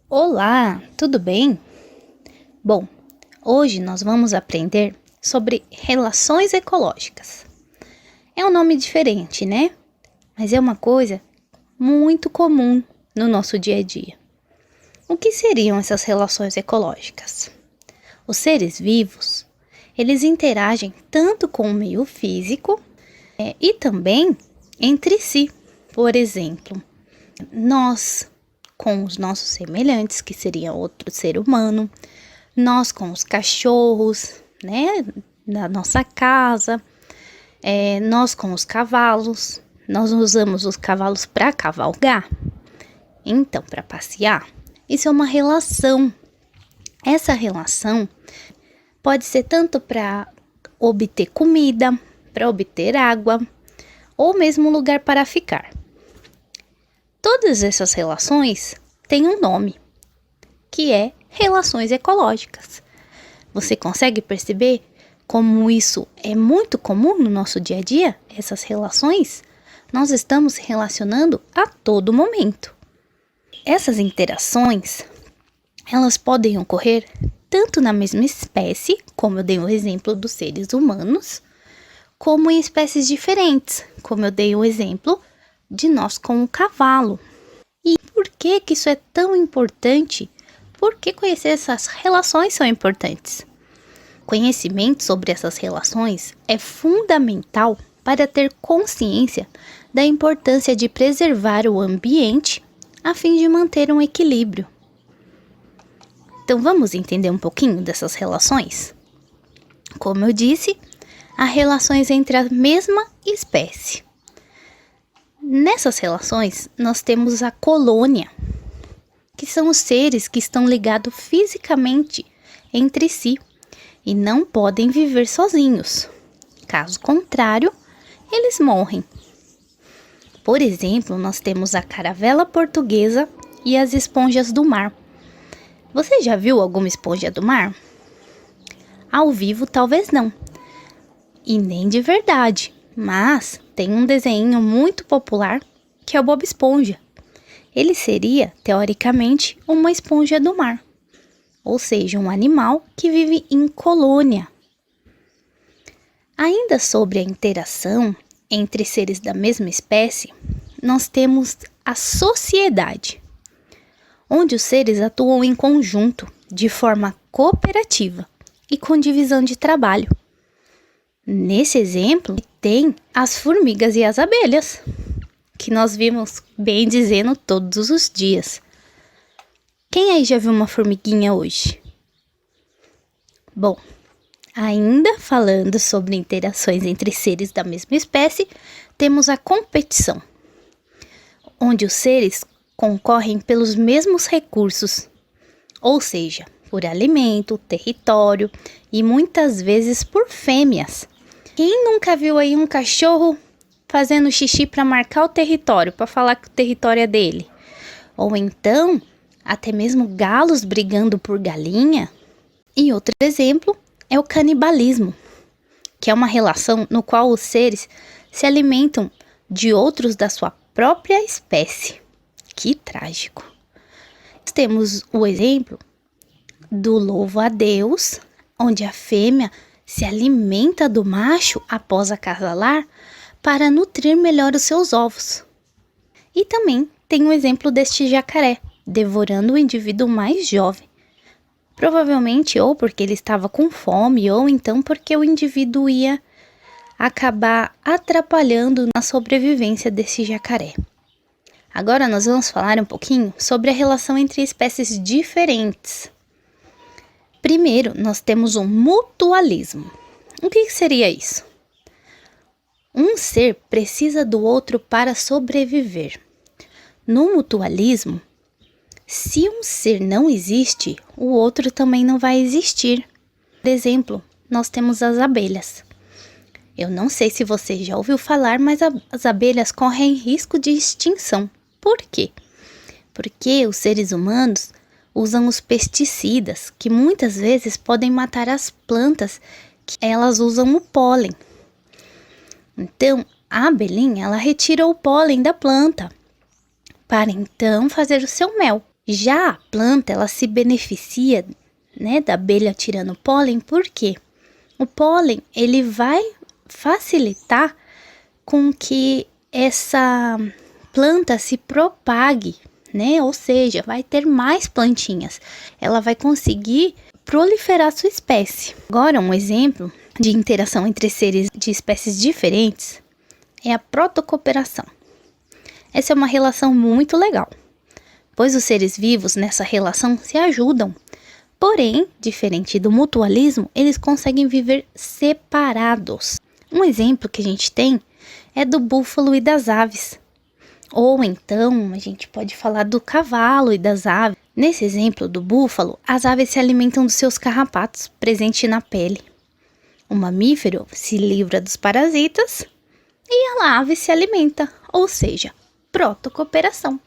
Olá, tudo bem? Bom, hoje nós vamos aprender sobre relações ecológicas. É um nome diferente, né? Mas é uma coisa muito comum no nosso dia a dia. O que seriam essas relações ecológicas? Os seres vivos, eles interagem tanto com o meio físico e também entre si. Por exemplo, nós com os nossos semelhantes, que seria outro ser humano, nós com os cachorros, né, na nossa casa, nós com os cavalos, nós usamos os cavalos para cavalgar, então para passear. Isso é uma relação. Essa relação pode ser tanto para obter comida, para obter água, ou mesmo lugar para ficar. Todas essas relações têm um nome, que é relações ecológicas. Você consegue perceber como isso é muito comum no nosso dia a dia? Essas relações, nós estamos se relacionando a todo momento. Essas interações, elas podem ocorrer tanto na mesma espécie, como eu dei o exemplo dos seres humanos, como em espécies diferentes, como eu dei o exemplo de nós com o cavalo. E por que isso é tão importante? Por que conhecer essas relações são importantes? Conhecimento sobre essas relações é fundamental para ter consciência da importância de preservar o ambiente a fim de manter um equilíbrio. Então vamos entender um pouquinho dessas relações? Como eu disse, há relações entre a mesma espécie. Nessas relações, nós temos a colônia, que são os seres que estão ligados fisicamente entre si e não podem viver sozinhos. Caso contrário, eles morrem. Por exemplo, nós temos a caravela portuguesa e as esponjas do mar. Você já viu alguma esponja do mar? Ao vivo, talvez não. E nem de verdade. Mas tem um desenho muito popular que é o Bob Esponja. Ele seria, teoricamente, uma esponja do mar, ou seja, um animal que vive em colônia. Ainda sobre a interação entre seres da mesma espécie, nós temos a sociedade, onde os seres atuam em conjunto, de forma cooperativa e com divisão de trabalho. Nesse exemplo, tem as formigas e as abelhas, que nós vimos bem dizendo todos os dias. Quem aí já viu uma formiguinha hoje? Bom, ainda falando sobre interações entre seres da mesma espécie, temos a competição, onde os seres concorrem pelos mesmos recursos, ou seja, por alimento, território e muitas vezes por fêmeas. Quem nunca viu aí um cachorro fazendo xixi para marcar o território, para falar que o território é dele? Ou então, até mesmo galos brigando por galinha? E outro exemplo é o canibalismo, que é uma relação no qual os seres se alimentam de outros da sua própria espécie. Que trágico! Temos o exemplo do louvo-a-Deus, onde a fêmea se alimenta do macho após acasalar para nutrir melhor os seus ovos. E também tem o exemplo deste jacaré, devorando o indivíduo mais jovem. Provavelmente ou porque ele estava com fome, ou então porque o indivíduo ia acabar atrapalhando na sobrevivência desse jacaré. Agora nós vamos falar um pouquinho sobre a relação entre espécies diferentes. Primeiro, nós temos o mutualismo. O que seria isso? Um ser precisa do outro para sobreviver. No mutualismo, se um ser não existe, o outro também não vai existir. Por exemplo, nós temos as abelhas. Eu não sei se você já ouviu falar, mas as abelhas correm risco de extinção. Por quê? Porque os seres humanos usam os pesticidas, que muitas vezes podem matar as plantas, que elas usam o pólen. Então, a abelhinha, ela retira o pólen da planta, para então fazer o seu mel. Já a planta, ela se beneficia, né, da abelha tirando pólen, por quê? O pólen, ele vai facilitar com que essa planta se propague, né? Ou seja, vai ter mais plantinhas. Ela vai conseguir proliferar sua espécie. Agora, um exemplo de interação entre seres de espécies diferentes é a protocooperação. Essa é uma relação muito legal, pois os seres vivos nessa relação se ajudam. Porém, diferente do mutualismo, eles conseguem viver separados. Um exemplo que a gente tem é do búfalo e das aves. Ou então, a gente pode falar do cavalo e das aves. Nesse exemplo do búfalo, as aves se alimentam dos seus carrapatos presentes na pele. O mamífero se livra dos parasitas e a ave se alimenta, ou seja, protocooperação.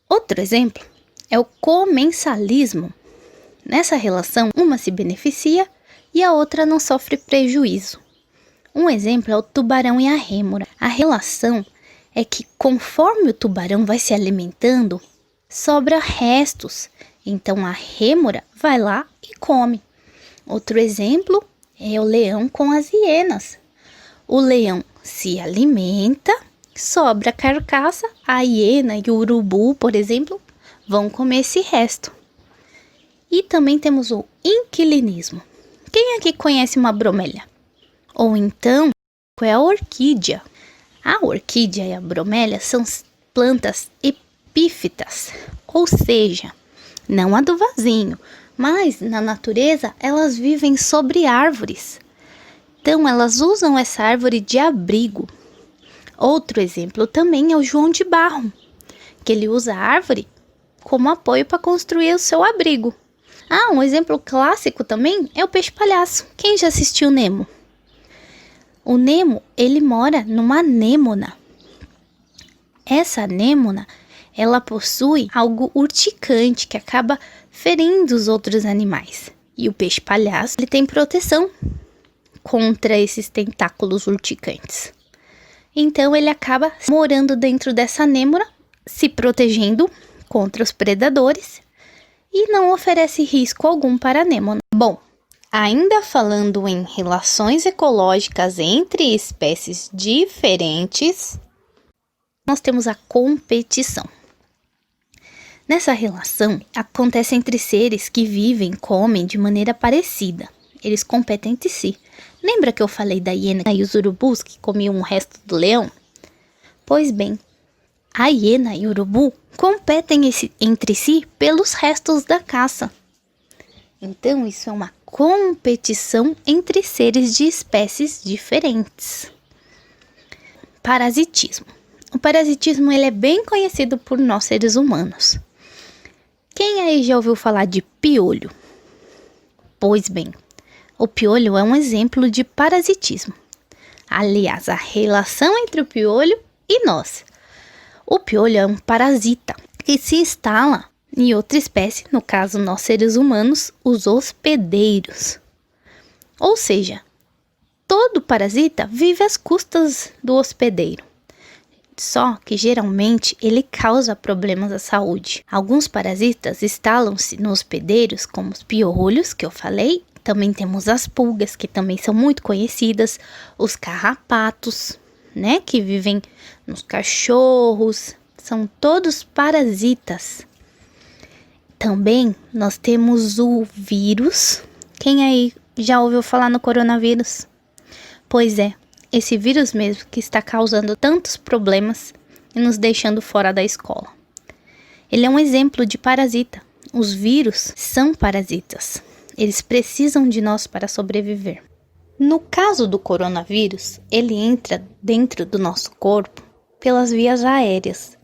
Outro exemplo é o comensalismo. Nessa relação, uma se beneficia e a outra não sofre prejuízo. Um exemplo é o tubarão e a rêmora. A relação é que conforme o tubarão vai se alimentando, sobra restos. Então a rêmora vai lá e come. Outro exemplo é o leão com as hienas. O leão se alimenta, sobra carcaça, a hiena e o urubu, por exemplo, vão comer esse resto. E também temos o inquilinismo. Quem aqui conhece uma bromélia? Ou então, é a orquídea. A orquídea e a bromélia são plantas epífitas, ou seja, não a do vasinho, mas na natureza elas vivem sobre árvores. Então elas usam essa árvore de abrigo. Outro exemplo também é o João de Barro, que ele usa a árvore como apoio para construir o seu abrigo. Um exemplo clássico também é o peixe-palhaço. Quem já assistiu Nemo? O Nemo, ele mora numa anêmona. Essa anêmona, ela possui algo urticante que acaba ferindo os outros animais. E o peixe-palhaço, ele tem proteção contra esses tentáculos urticantes. Então, ele acaba morando dentro dessa anêmona, se protegendo contra os predadores e não oferece risco algum para a anêmona. Bom, ainda falando em relações ecológicas entre espécies diferentes, nós temos a competição. Nessa relação, acontece entre seres que vivem e comem de maneira parecida. Eles competem entre si. Lembra que eu falei da hiena e os urubus que comiam o resto do leão? Pois bem, a hiena e o urubu competem entre si pelos restos da caça. Então, isso é uma competição entre seres de espécies diferentes. Parasitismo. O parasitismo ele é bem conhecido por nós seres humanos. Quem aí já ouviu falar de piolho? Pois bem, o piolho é um exemplo de parasitismo. Aliás, a relação entre o piolho e nós. O piolho é um parasita que se instala em outra espécie, no caso nós seres humanos, os hospedeiros. Ou seja, todo parasita vive às custas do hospedeiro. Só que geralmente ele causa problemas à saúde. Alguns parasitas instalam-se nos hospedeiros, como os piolhos, que eu falei. Também temos as pulgas, que também são muito conhecidas. Os carrapatos, né, que vivem nos cachorros. São todos parasitas. Também nós temos o vírus. Quem aí já ouviu falar no coronavírus? Pois é, esse vírus mesmo que está causando tantos problemas e nos deixando fora da escola. Ele é um exemplo de parasita. Os vírus são parasitas. Eles precisam de nós para sobreviver. No caso do coronavírus, ele entra dentro do nosso corpo pelas vias aéreas.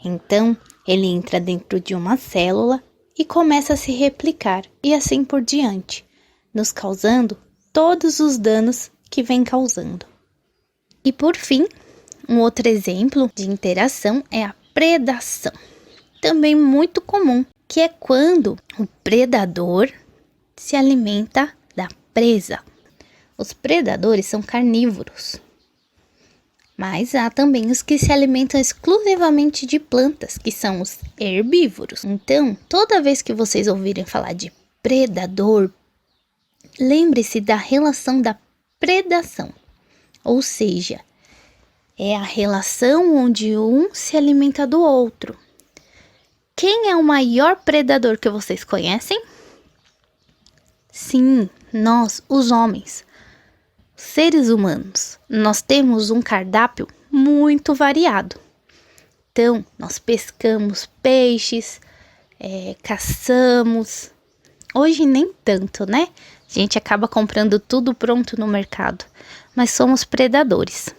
Então, ele entra dentro de uma célula e começa a se replicar e assim por diante, nos causando todos os danos que vem causando. E por fim, um outro exemplo de interação é a predação, também muito comum, que é quando o predador se alimenta da presa. Os predadores são carnívoros. Mas há também os que se alimentam exclusivamente de plantas, que são os herbívoros. Então, toda vez que vocês ouvirem falar de predador, lembre-se da relação da predação, ou seja, é a relação onde um se alimenta do outro. Quem é o maior predador que vocês conhecem? Sim, nós, os homens, seres humanos. Nós temos um cardápio muito variado. Então, nós pescamos peixes, caçamos. Hoje nem tanto, né? A gente acaba comprando tudo pronto no mercado, mas somos predadores.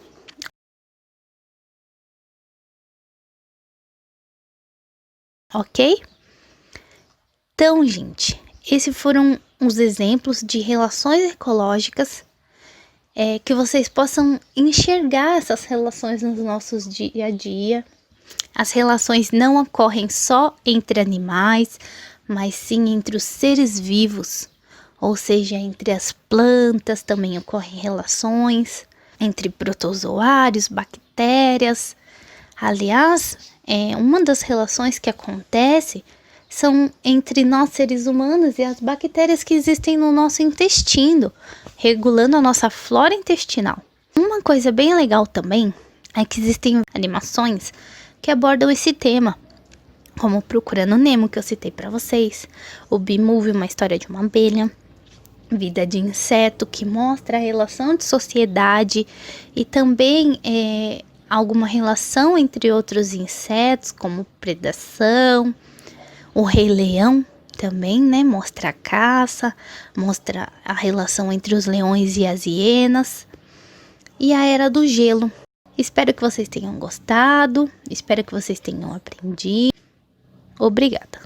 Ok? Então, gente, esses foram os exemplos de relações ecológicas, que vocês possam enxergar essas relações nos nossos dia a dia. As relações não ocorrem só entre animais, mas sim entre os seres vivos, ou seja, entre as plantas também ocorrem relações, entre protozoários, bactérias. Aliás, uma das relações que acontece são entre nós seres humanos e as bactérias que existem no nosso intestino, regulando a nossa flora intestinal. Uma coisa bem legal também é que existem animações que abordam esse tema, como Procurando Nemo, que eu citei para vocês, o Bee-Movie, uma história de uma abelha, Vida de Inseto, que mostra a relação de sociedade e também alguma relação entre outros insetos, como predação. O Rei Leão também, né? Mostra a caça, mostra a relação entre os leões e as hienas. E a Era do Gelo. Espero que vocês tenham gostado, espero que vocês tenham aprendido. Obrigada.